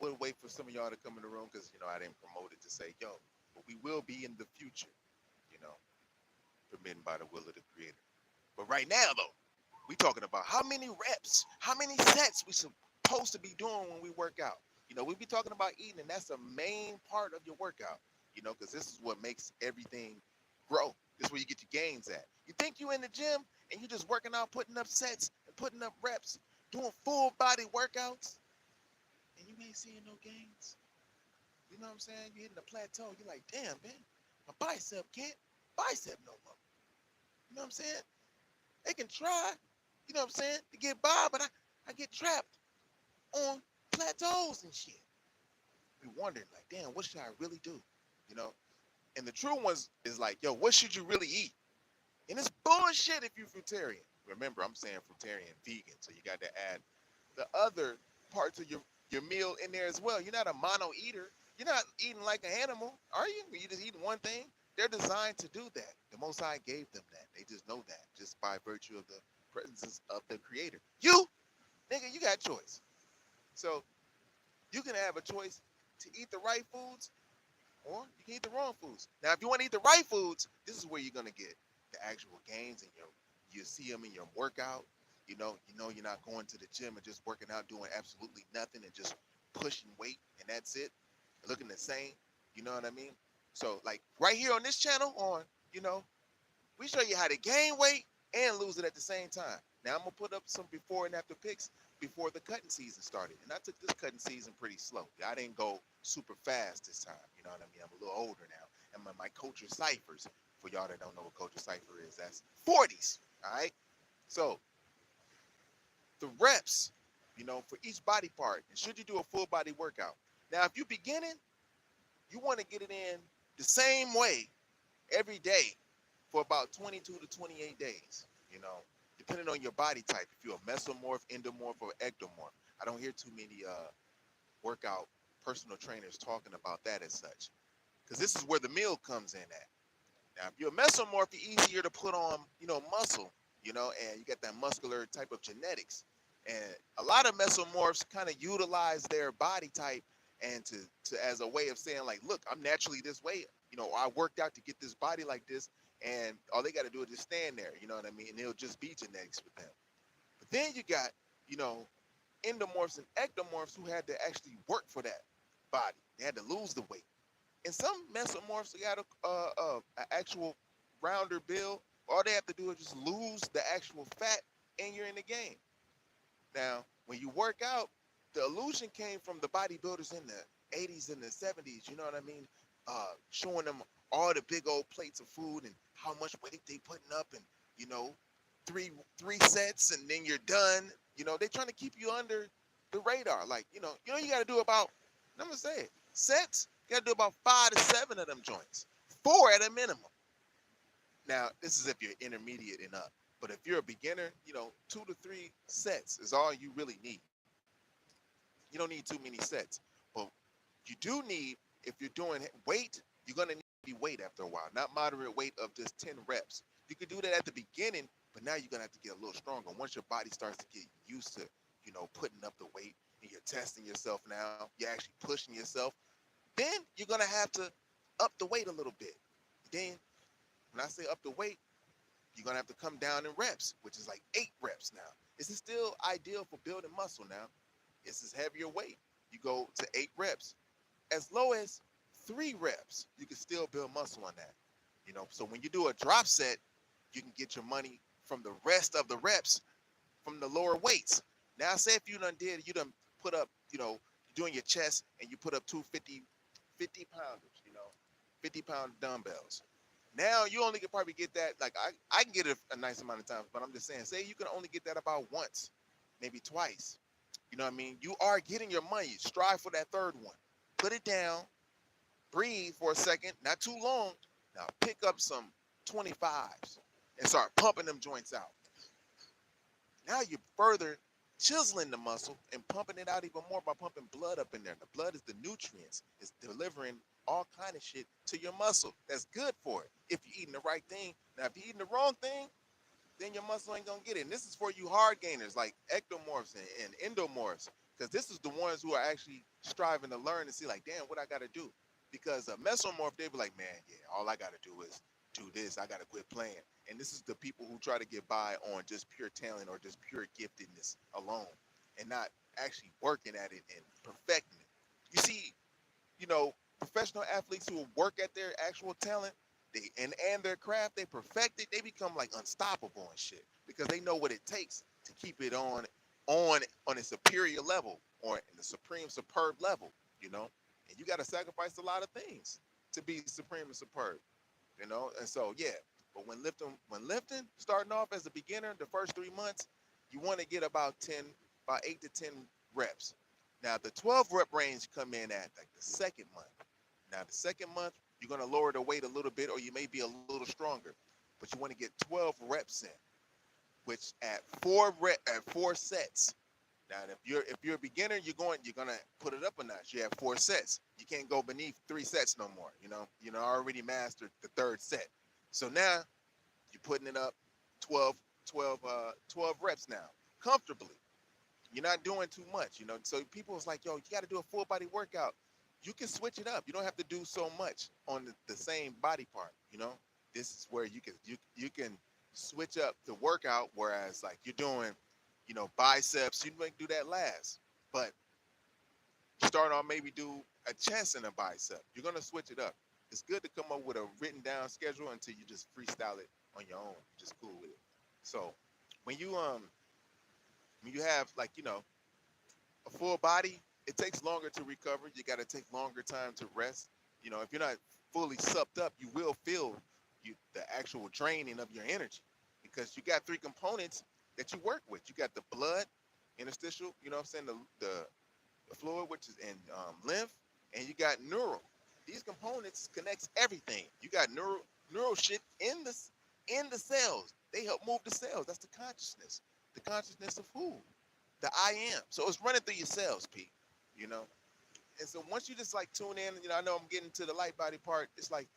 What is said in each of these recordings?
will wait for some of y'all to come in the room because, I didn't promote it to say, yo, but we will be in the future, you know, permitted by the will of the creator. But right now, though, we talking about how many reps, how many sets we supposed to be doing when we work out. We be talking about eating, and that's the main part of your workout, because this is what makes everything grow. This is where you get your gains at. You think you in the gym and you just working out, putting up sets and putting up reps, doing full body workouts, and you ain't seeing no gains. You know what I'm saying? You're hitting a plateau. You're like, damn, man, my bicep can't bicep no more. You know what I'm saying? They can try, to get by, but I get trapped on plateaus and shit. Be wondering, like, damn, what should I really do? You know? And the true ones is like, yo, what should you really eat? And it's bullshit if you're fruitarian. Remember, I'm saying fruitarian, vegan, so you got to add the other parts of your meal in there as well. You're not a mono eater. You're not eating like an animal, are you? You just eating one thing. They're designed to do that. The Most High gave them that. They just know that just by virtue of the presence of the Creator. You, nigga, you got choice. So you can have a choice to eat the right foods or you can eat the wrong foods. Now, if you want to eat the right foods, this is where you're going to get the actual gains, and you see them in your workout. You know you're not going to the gym and just working out, doing absolutely nothing and just pushing weight, and that's it, looking the same. You know what I mean? So, like, right here on this channel, we show you how to gain weight and lose it at the same time. Now, I'm going to put up some before and after pics before the cutting season started. And I took this cutting season pretty slow. I didn't go super fast this time. You know what I mean? I'm a little older now. And my culture ciphers, for y'all that don't know what culture cipher is, that's 40s. All right? So, the reps, for each body part, and should you do a full body workout. Now, if you're beginning, you want to get it in the same way every day for about 22 to 28 days, depending on your body type. If you're a mesomorph, endomorph, or ectomorph. I don't hear too many workout personal trainers talking about that as such, because this is where the meal comes in at. Now, if you're a mesomorph, it's easier to put on, muscle, and you got that muscular type of genetics. And a lot of mesomorphs kind of utilize their body type and to as a way of saying, like, look, I'm naturally this way. I worked out to get this body like this, and all they got to do is just stand there. You know what I mean? And it'll just be genetics with them. But then you got, endomorphs and ectomorphs who had to actually work for that body. They had to lose the weight. And some mesomorphs got a actual rounder build. All they have to do is just lose the actual fat, and you're in the game. Now, when you work out, the illusion came from the bodybuilders in the 80s and the 70s, you know what I mean? Showing them all the big old plates of food and how much weight they putting up, and, three sets and then you're done. They're trying to keep you under the radar. Like, you got to do about, I'm going to say it, sets, you got to do about 5 to 7 of them joints. 4 at a minimum. Now, this is if you're intermediate and up. But if you're a beginner, 2 to 3 sets is all you really need. You don't need too many sets. But you do need, if you're doing weight, you're going to need weight after a while. Not moderate weight of just 10 reps. You can do that at the beginning, but now you're going to have to get a little stronger. Once your body starts to get used to, putting up the weight, and you're testing yourself now, you're actually pushing yourself, then you're going to have to up the weight a little bit. Then, when I say up the weight, you're going to have to come down in reps, which is like 8 reps now. This is still ideal for building muscle now. This is heavier weight. You go to 8 reps. As low as 3 reps, you can still build muscle on that. So when you do a drop set, you can get your money from the rest of the reps from the lower weights. Now, say if you done put up, you're doing your chest and you put up 250 pounders, 50-pound dumbbells. Now you only can probably get that, like I can get it a nice amount of times, but I'm just saying, say you can only get that about once, maybe twice. You know what I mean? You are getting your money. Strive for that 3rd one. Put it down, breathe for a second, not too long. Now pick up some 25s and start pumping them joints out. Now you're further chiseling the muscle and pumping it out even more by pumping blood up in there. The blood is the nutrients. It's delivering all kind of shit to your muscle. That's good for it if you're eating the right thing. Now, if you're eating the wrong thing, then your muscle ain't going to get it. And this is for you hard gainers like ectomorphs and endomorphs. because this is the ones who are actually striving to learn and see like, damn, what I got to do. Because a mesomorph, they be like, man, yeah, all I got to do is do this. I got to quit playing. And this is the people who try to get by on just pure talent or just pure giftedness alone and not actually working at it and perfecting it. You see, professional athletes who work at their actual talent, and their craft, they perfect it, they become like unstoppable and shit because they know what it takes to keep it on a superior level or in the supreme superb level, and you got to sacrifice a lot of things to be supreme and superb, and so yeah. But when lifting, starting off as a beginner, the first 3 months, you want to get about 8 to 10 reps. Now the 12 rep range come in at like the second month. Now the second month, you're going to lower the weight a little bit, or you may be a little stronger, but you want to get 12 reps in, which at four sets. Now, if you're a beginner, you're gonna put it up a notch. You have 4 sets. You can't go beneath 3 sets no more. Already mastered the third set. So now you're putting it up 12 reps now, comfortably. You're not doing too much, So people was like, yo, you got to do a full body workout. You can switch it up. You don't have to do so much on the same body part, This is where you can switch up the workout, whereas like you're doing, biceps, you might do that last. But start on maybe do a chest and a bicep. You're gonna switch it up. It's good to come up with a written down schedule until you just freestyle it on your own. Just cool with it. So when you have like, a full body, it takes longer to recover. You got to take longer time to rest. If you're not fully supped up, you will feel the actual draining of your energy because you got 3 components that you work with. You got the blood, interstitial, the fluid, which is in lymph, and you got neural. These components connects everything. You got neural shit in the cells. They help move the cells. That's the consciousness of who? The I am. So it's running through your cells, Pete. And so once you just like tune in, I know I'm getting to the light body part. It's like,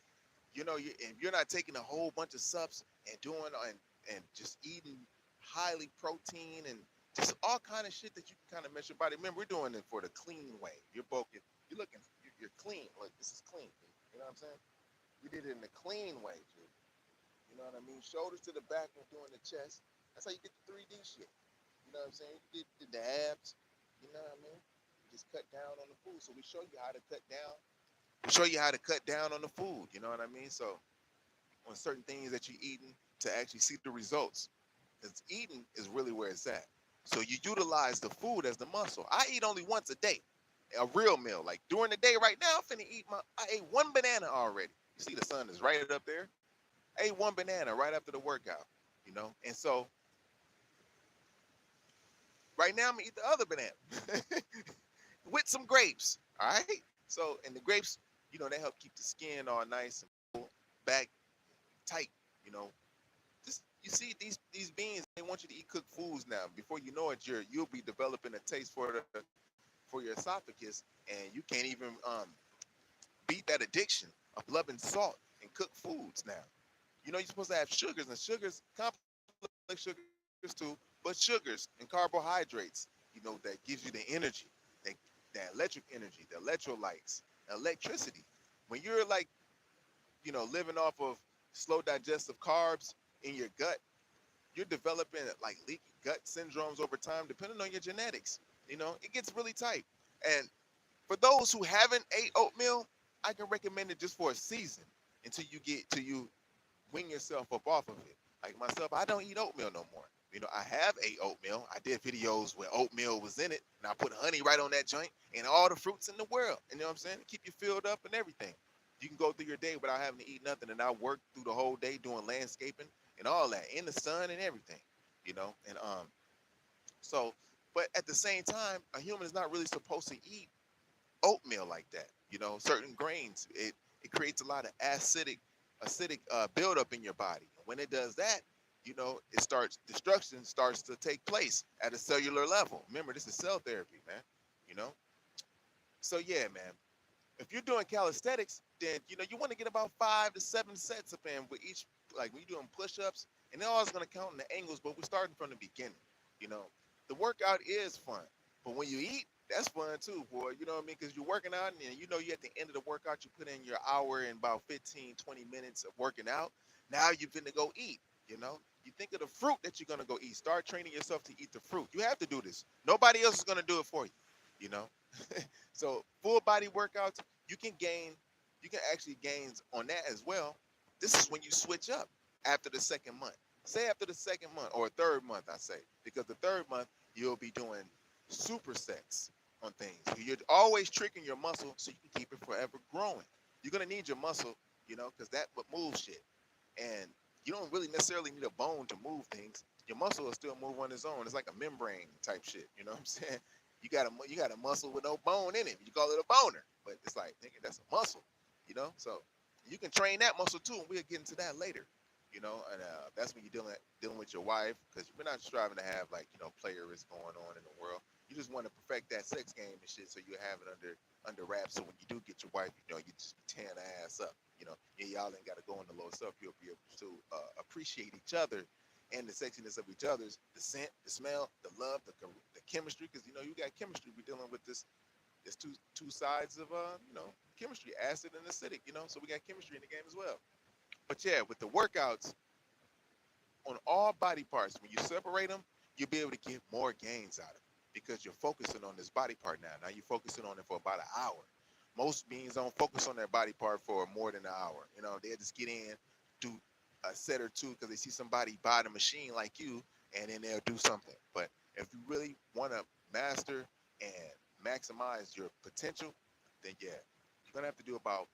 if you're not taking a whole bunch of subs and doing and just eating highly protein and just all kind of shit that you can kind of mess your body. Remember, we're doing it for the clean way. You're clean. Like this is clean. You know what I'm saying? We did it in the clean way, dude. You know what I mean? Shoulders to the back when doing the chest. That's how you get the 3D shit. You know what I'm saying? You did the abs. You know what I mean? Just cut down on the food. So we show you how to cut down. We show you how to cut down on the food. You know what I mean? So on certain things that you're eating to actually see the results. Because eating is really where it's at. So you utilize the food as the muscle. I eat only once a day, a real meal. Like during the day right now, I ate 1 banana already. You see the sun is right up there. I ate 1 banana right after the workout, And so right now I'm gonna eat the other banana with some grapes. All right. So and the grapes, they help keep the skin all nice and full, back tight. Just you see these beans, they want you to eat cooked foods now. Before you know it, you'll be developing a taste for your esophagus, and you can't even beat that addiction of loving salt and cooked foods now. You're supposed to have sugars, and sugars, complex sugars too, but sugars and carbohydrates, that gives you the energy, that electric energy, the electrolytes, electricity. When you're like, living off of slow digestive carbs in your gut, you're developing like leaky gut syndromes over time, depending on your genetics. It gets really tight. And for those who haven't ate oatmeal, I can recommend it just for a season until you wing yourself up off of it. Like myself, I don't eat oatmeal no more. I have ate oatmeal. I did videos where oatmeal was in it, and I put honey right on that joint and all the fruits in the world. You know what I'm saying? To keep you filled up and everything. You can go through your day without having to eat nothing, and I work through the whole day doing landscaping and all that in the sun and everything. And so, but at the same time, a human is not really supposed to eat oatmeal like that. Certain grains, it creates a lot of acidic buildup in your body. When it does that, destruction starts to take place at a cellular level. Remember, this is cell therapy, man. So yeah, man. If you're doing calisthenics, then you want to get about 5 to 7 sets up in with each. Like when you're doing push-ups, and they're always going to count in the angles, but we're starting from the beginning. The workout is fun, But when you eat, that's fun too, boy. You know what I mean? Because you're working out, and you know you at the end of the workout, you put in your hour and about 15, 20 minutes of working out. Now you're finna go eat. You know, you think of the fruit that you're gonna go eat. Start training yourself to eat the fruit. You have to do this. Nobody else is gonna do it for you. You know, so full body workouts, you can gain, you can actually gain on that as well. This is when you switch up after the second month. Say after the second month or third month, I say, because the third month you'll be doing supersets on things. You're always tricking your muscle so you can keep it forever growing. You're gonna need your muscle, you know, because that what moves shit. And you don't really necessarily need a bone to move things. Your muscle will still move on its own. It's like a membrane type shit. You know what I'm saying? You got a muscle with no bone in it. You call it a boner, but it's like, nigga, that's a muscle. You know, so you can train that muscle too, and we'll get into that later. You know, and that's when you're dealing with your wife, because we're not striving to have like players going on in the world. You just want to perfect that sex game and shit, so you have it under wraps. So when you do get your wife, you just be tearing the ass up. Y'all ain't got to go into low self. You'll be able to appreciate each other and the sexiness of each other's, the scent, the smell, the love, the chemistry. Because you got chemistry. We're dealing with this. There's two sides of chemistry, acid and acidic. So we got chemistry in the game as well. But yeah, with the workouts on all body parts, when you separate them, you'll be able to get more gains out of it because you're focusing on this body part now. Now you're focusing on it for about an hour. Most beings don't focus on their body part for more than an hour. They'll just get in, do a set or two because they see somebody buy the machine like you, and then they'll do something. But if you really want to master and maximize your potential, then yeah, you're gonna have to do about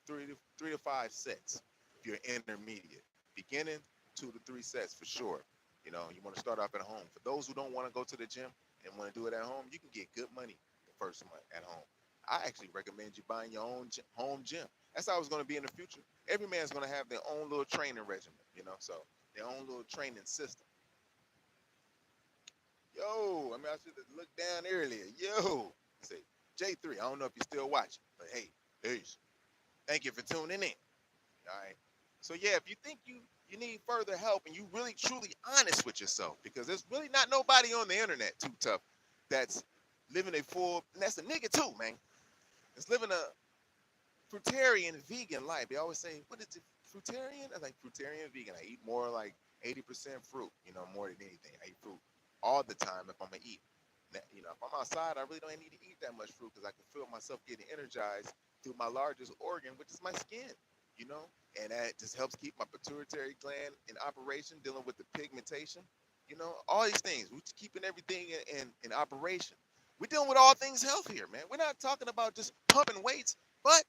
three to five sets if you're intermediate. Beginning 2 to 3 sets for sure. You want to start off at home. For those who don't want to go to the gym and want to do it at home, you can get good money the first month at home. I actually recommend you buying your own home gym. That's how it's going to be in the future. Every man's going to have their own little training regimen, so their own little training system. Yo, I should have looked down earlier. Yo, say J3. I don't know if you're still watching, but hey, peace. Thank you for tuning in. All right. So yeah, if you think you need further help and you really truly honest with yourself, because there's really not nobody on the internet too tough that's living a full, and that's a nigga too, man. It's living a fruitarian vegan life. They always say, what is it, fruitarian? I like fruitarian vegan. I eat more like 80% fruit, more than anything. I eat fruit all the time if I'm gonna eat. If I'm outside, I really don't need to eat that much fruit because I can feel myself getting energized through my largest organ, which is my skin, and that just helps keep my pituitary gland in operation, dealing with the pigmentation, all these things. We're keeping everything in operation. We're dealing with all things health here, man. We're not talking about just pumping weights, but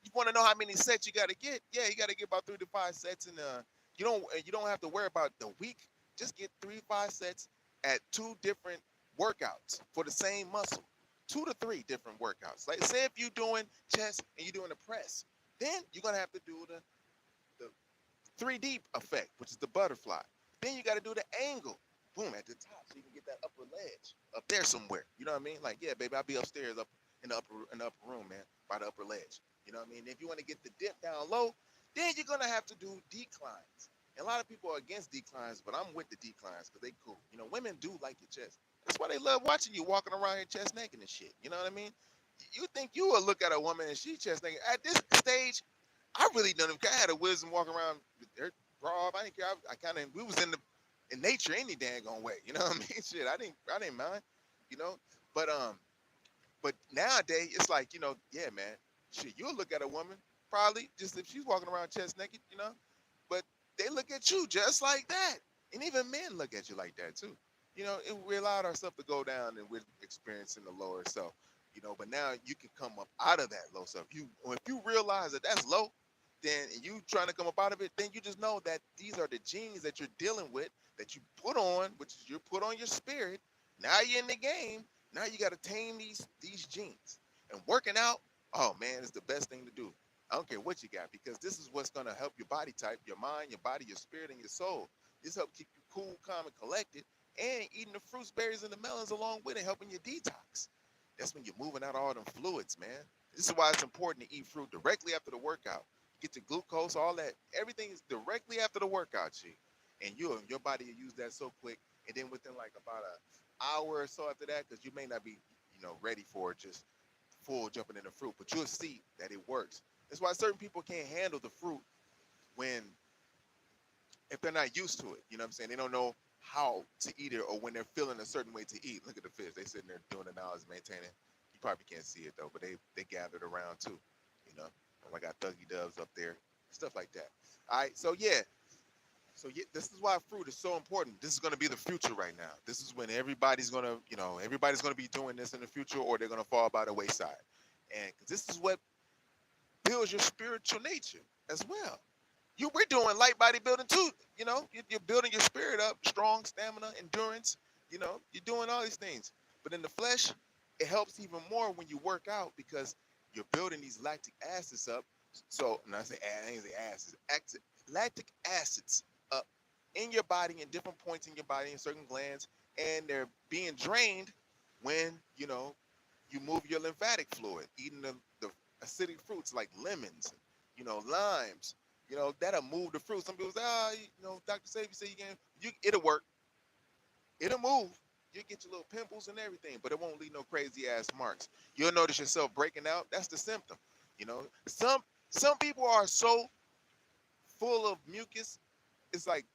you want to know how many sets you got to get? Yeah, you got to get about 3 to 5 sets, and you don't have to worry about the week. Just get 3 to 5 sets at 2 different workouts for the same muscle. 2 to 3 different workouts. Like say if you're doing chest and you're doing the press, then you're gonna have to do the 3D effect, which is the butterfly. Then you got to do the angle, boom, at the top, so you can get that upper ledge up there somewhere. You know what I mean? Like, yeah, baby, I'll be upstairs up in the upper room, man, by the upper ledge. You know what I mean? If you want to get the dip down low, then you're gonna have to do declines. And a lot of people are against declines, but I'm with the declines because they cool. Women do like your chest. That's why they love watching you walking around here chest naked and shit. You know what I mean? You think you will look at a woman and she chest naked. At this stage, I really don't even care. I had a wisdom walking around with her bra off. I didn't care. We was in nature any daggone way. You know what I mean? Shit, I didn't mind. But but nowadays it's like, yeah, man, shit, you'll look at a woman probably just if she's walking around chest naked, but they look at you just like that. And even men look at you like that too. We allowed ourselves to go down and we're experiencing the lower self, but now you can come up out of that low self. If you realize that that's low, then you trying to come up out of it, then you just know that these are the genes that you're dealing with, that you put on, which is you put on your spirit. Now you're in the game. Now you got to tame these genes. And working out, oh man, is the best thing to do. I don't care what you got, because this is what's going to help your body type, your mind, your body, your spirit, and your soul. This helps keep you cool, calm, and collected, and eating the fruits, berries, and the melons along with it, helping you detox. That's when you're moving out all them fluids, man. This is why it's important to eat fruit directly after the workout. Get your glucose, all that. Everything is directly after the workout, G. And your body will use that so quick. And then within like about hour or so after that, because you may not be, ready for just full jumping in the fruit, but you'll see that it works. That's why certain people can't handle the fruit when if they're not used to it. You know what I'm saying? They don't know how to eat it or when they're feeling a certain way to eat. Look at the fish. They sitting there doing analysis, maintaining. You probably can't see it though, but they gathered around too. You know, and I got Thuggy Doves up there, stuff like that. All right, so yeah. So yeah, this is why fruit is so important. This is going to be the future right now. This is when everybody's going to, everybody's going to be doing this in the future, or they're going to fall by the wayside. And 'cause this is what builds your spiritual nature as well. We're doing light bodybuilding too. You're building your spirit up, strong stamina, endurance. You're doing all these things. But in the flesh, it helps even more when you work out because you're building these lactic acids up. So, and I ain't say acids, lactic acids up in your body in different points in your body in certain glands, and they're being drained when you move your lymphatic fluid, eating the acidic fruits like lemons, limes. That'll move the fruit. Some people say, Dr. Sabi said it'll work. It'll move. You'll get your little pimples and everything, but it won't leave no crazy ass marks. You'll notice yourself breaking out. That's the symptom. Some people are so full of mucus. It's like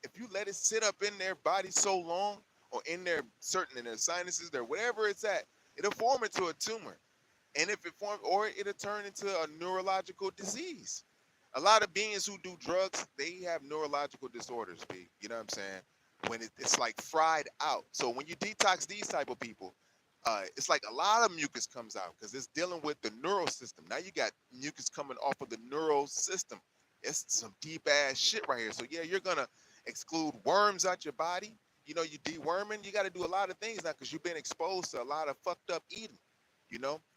if you let it sit up in their body so long, or in their sinuses, there, whatever it's at, it'll form into a tumor. And if it forms, or it'll turn into a neurological disease. A lot of beings who do drugs, they have neurological disorders, B. You know what I'm saying? When it's like fried out. So when you detox these type of people, it's like a lot of mucus comes out because it's dealing with the neural system. Now you got mucus coming off of the neural system. It's some deep ass shit right here. So yeah, you're gonna exclude worms out your body. You deworming. You got to do a lot of things now because you've been exposed to a lot of fucked up eating.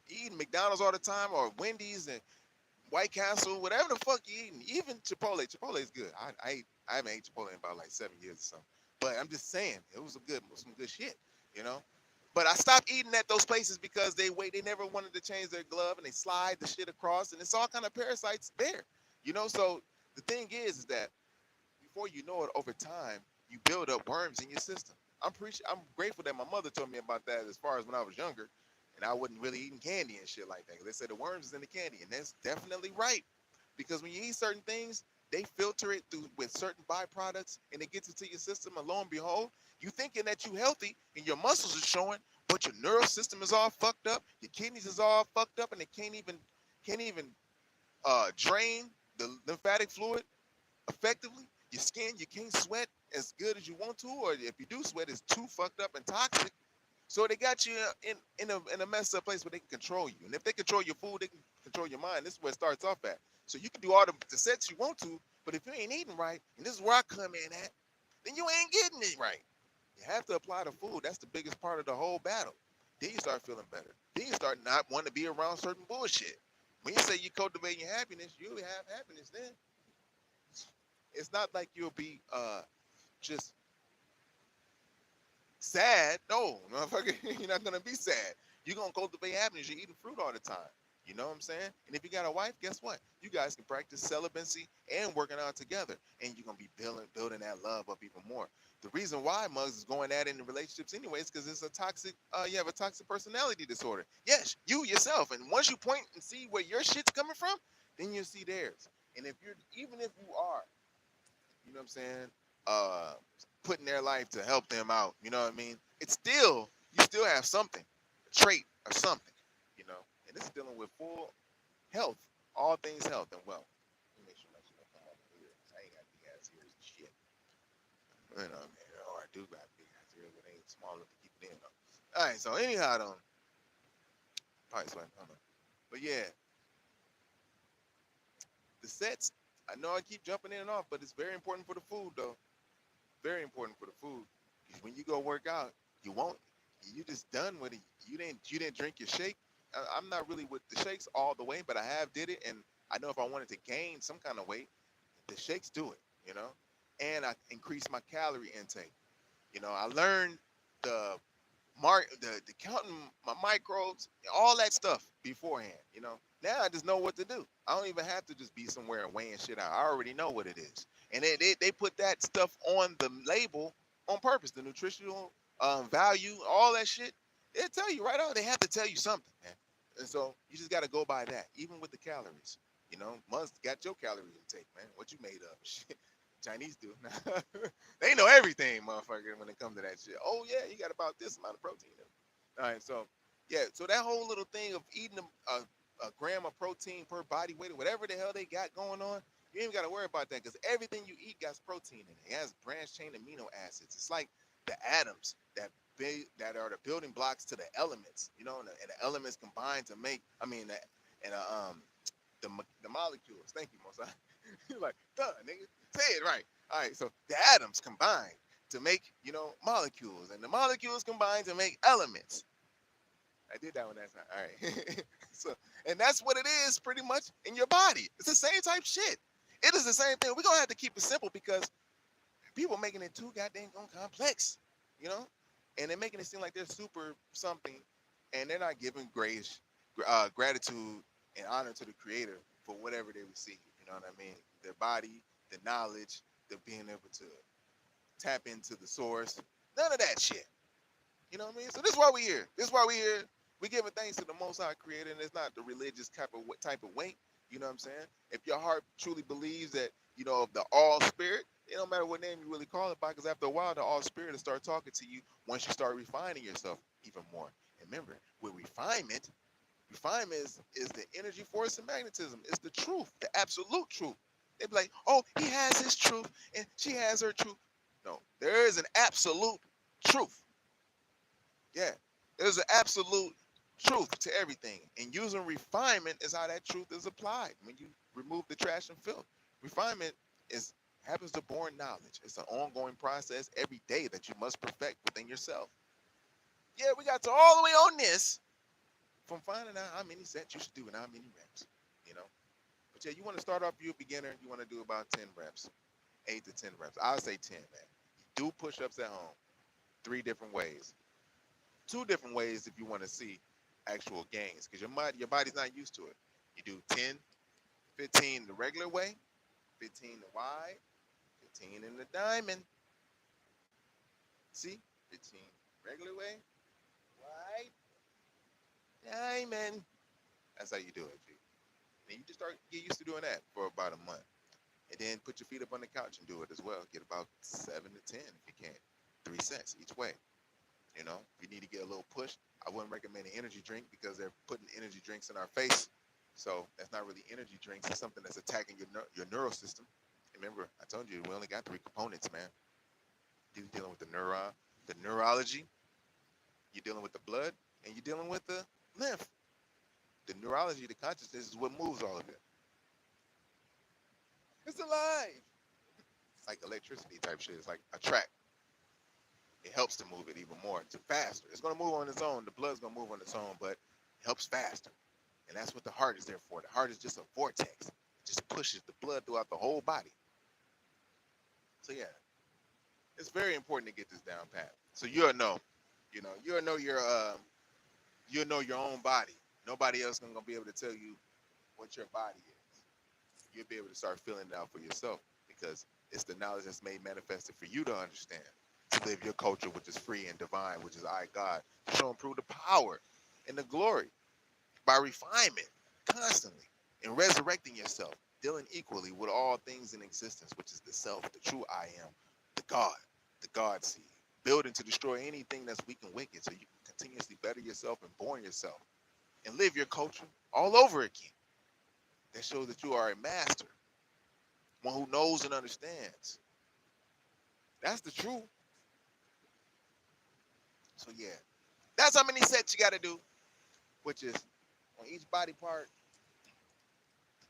Eating McDonald's all the time or Wendy's and White Castle, whatever the fuck you eating. Even Chipotle. Chipotle is good. I haven't ate Chipotle in about like 7 years or something. But I'm just saying, it was some good shit, But I stopped eating at those places because they never wanted to change their glove and they slide the shit across and it's all kind of parasites there, So the thing is that before you know it, over time, you build up worms in your system. I'm grateful that my mother told me about that as far as when I was younger, and I wasn't really eating candy and shit like that. They said the worms is in the candy, and that's definitely right. Because when you eat certain things, they filter it through with certain byproducts, and it gets into your system. And lo and behold, you thinking that you healthy and your muscles are showing, but your neural system is all fucked up. Your kidneys is all fucked up, and they can't even drain the lymphatic fluid effectively. Your skin, you can't sweat as good as you want to, or if you do sweat, it's too fucked up and toxic. So they got you in a messed up place where they can control you. And if they control your food, they can control your mind. This is where it starts off at. So you can do all the sets you want to, but if you ain't eating right, and this is where I come in at, then you ain't getting it right. You have to apply the food. That's the biggest part of the whole battle. Then you start feeling better. Then you start not wanting to be around certain bullshit. When you say you cultivate your happiness, you really have happiness then. It's not like you'll be just sad. No, motherfucker, you're not gonna be sad. You're gonna cultivate happiness. You're eating fruit all the time. You know what I'm saying? And if you got a wife, guess what? You guys can practice celibacy and working out together, and you're gonna be building that love up even more. The reason why Muggs is going at it in relationships anyways, because it's a toxic. You have a toxic personality disorder. Yes, you yourself. And once you point and see where your shit's coming from, then you see theirs. And even if you are, you know what I'm saying, putting their life to help them out, you know what I mean? You still have something, a trait or something, and this is dealing with full health, all things health and wealth. Let me make sure my shit don't come off here. I ain't got big ass ears and shit. I do got big ass ears, but they ain't small enough to keep it in though. All right, so anyhow, probably so I don't know. But yeah, the sets, I know I keep jumping in and off, but it's very important for the food, though. Very important for the food. Because when you go work out, you just done with it. You didn't drink your shake. I'm not really with the shakes all the way, but I have did it, and I know if I wanted to gain some kind of weight, the shakes do it, And I increase my calorie intake. I learned the counting my microbes, all that stuff beforehand. Now I just know what to do. I don't even have to just be somewhere and weighing shit out. I already know what it is, and they put that stuff on the label on purpose. The nutritional value, all that shit, they'll tell you right on. They have to tell you something, man. And so you just got to go by that, even with the calories. You know, Must got your calorie intake, man. What you made of? Shit. Chinese do. They know everything, motherfucker, when it comes to that shit. Oh, yeah, you got about this amount of protein in it. All right, so, yeah, so that whole little thing of eating a gram of protein per body weight or whatever the hell they got going on, you ain't got to worry about that because everything you eat got protein in it. It has branched chain amino acids. It's like the atoms that are the building blocks to the elements, you know, and the elements combine to make, the molecules. Thank you, Mosai. You're like, duh, nigga, say it right. All right, so the atoms combine to make, molecules, and the molecules combine to make elements. I did that one that time. All right. So, and that's what it is pretty much in your body. It's the same type shit. It is the same thing. We're going to have to keep it simple because people making it too goddamn complex, and they're making it seem like they're super something, and they're not giving grace, gratitude, and honor to the creator for whatever they receive. You know what I mean? Their body, the knowledge, the being able to tap into the source. None of that shit. You know what I mean? So this is why we're here. This is why we're here. We're giving thanks to the Most High Creator, and it's not the religious type of weight. You know what I'm saying? If your heart truly believes that, of the all spirit, it don't matter what name you really call it by, because after a while, the all spirit will start talking to you once you start refining yourself even more. And remember, with refinement is the energy, force, and magnetism. It's the truth, the absolute truth. They be like, oh, he has his truth, and she has her truth. No, there is an absolute truth. Yeah, there's an absolute truth to everything. And using refinement is how that truth is applied. When you remove the trash and filth, refinement happens to born knowledge. It's an ongoing process every day that you must perfect within yourself. Yeah, we got to all the way on this from finding out how many sets you should do and how many reps, But yeah, you want to start off, you're a beginner, you want to do about 10 reps, 8 to 10 reps. I'll say 10, man. You do push-ups at home 3 different ways. 2 different ways if you want to see actual gains, because your body's not used to it. You do 10, 15 the regular way, 15 the wide, 15 in the diamond. See? 15 regular way, wide, diamond. That's how you do it, G. And you just get used to doing that for about a month. And then put your feet up on the couch and do it as well. Get about 7 to 10 if you can. 3 sets each way. If you need to get a little push, I wouldn't recommend an energy drink because they're putting energy drinks in our face. So that's not really energy drinks. It's something that's attacking your neural system. Remember, I told you we only got 3 components, man. You're dealing with the neurology, you're dealing with the blood, and you're dealing with the lymph. The neurology, the consciousness is what moves all of it. It's alive. It's like electricity type shit. It's like a track. It helps to move it even more, to faster. It's going to move on its own. The blood's going to move on its own, but it helps faster. And that's what the heart is there for. The heart is just a vortex. It just pushes the blood throughout the whole body. So yeah, it's very important to get this down pat. So you'll know your own body. Nobody else is going to be able to tell you what your body is. You'll be able to start feeling it out for yourself because it's the knowledge that's made manifested for you to understand. To live your culture, which is free and divine, which is I, God, to show and prove the power and the glory by refinement constantly and resurrecting yourself, dealing equally with all things in existence, which is the self, the true I am, the God seed, building to destroy anything that's weak and wicked so you can continuously better yourself and born yourself and live your culture all over again. That shows that you are a master, one who knows and understands. That's the truth. So yeah, that's how many sets you got to do, which is on each body part,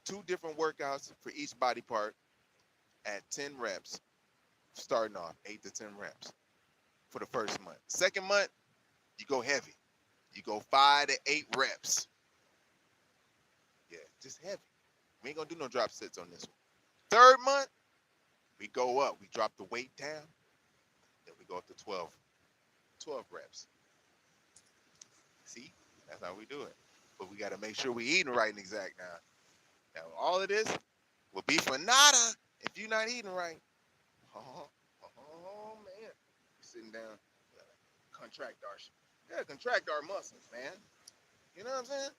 2 different workouts for each body part at 10 reps, starting off 8 to 10 reps for the first month. Second month, you go heavy. You go 5 to 8 reps. Yeah, just heavy. We ain't going to do no drop sets on this one. Third month, we go up. We drop the weight down. Then we go up to 12 reps. See, that's how we do it. But we got to make sure we eating right and exact now. Now, all of this will be for nada if you're not eating right. Oh man. You're sitting down. contract our muscles, man. You know what I'm saying?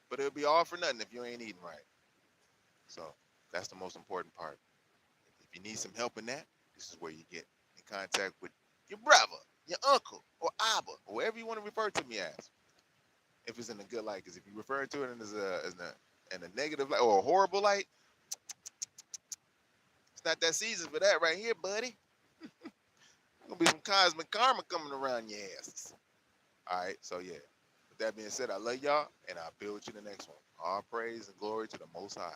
But it'll be all for nothing if you ain't eating right. So that's the most important part. If you need some help in that, this is where you get in contact with your brother, your uncle, or Abba, or whatever you want to refer to me as. If it's in a good light, because if you refer to it in a negative light or a horrible light, it's not that season for that right here, buddy. Gonna be some cosmic karma coming around your asses. All right, so yeah. With that being said, I love y'all, and I'll build you the next one. All praise and glory to the Most High.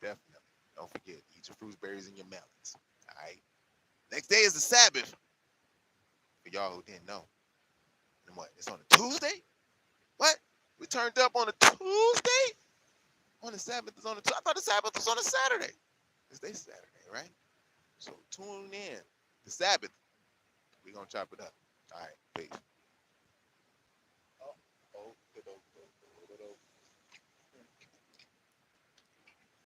Definitely. Don't forget, eat your fruits, berries, and your melons. All right. Next day is the Sabbath. For y'all who didn't know. And what? It's on a Tuesday? What? We turned up on a Tuesday? On the Sabbath is on a Tuesday? I thought the Sabbath was on a Saturday. Today's Saturday, right? So tune in. The Sabbath. We're going to chop it up. All right. Peace.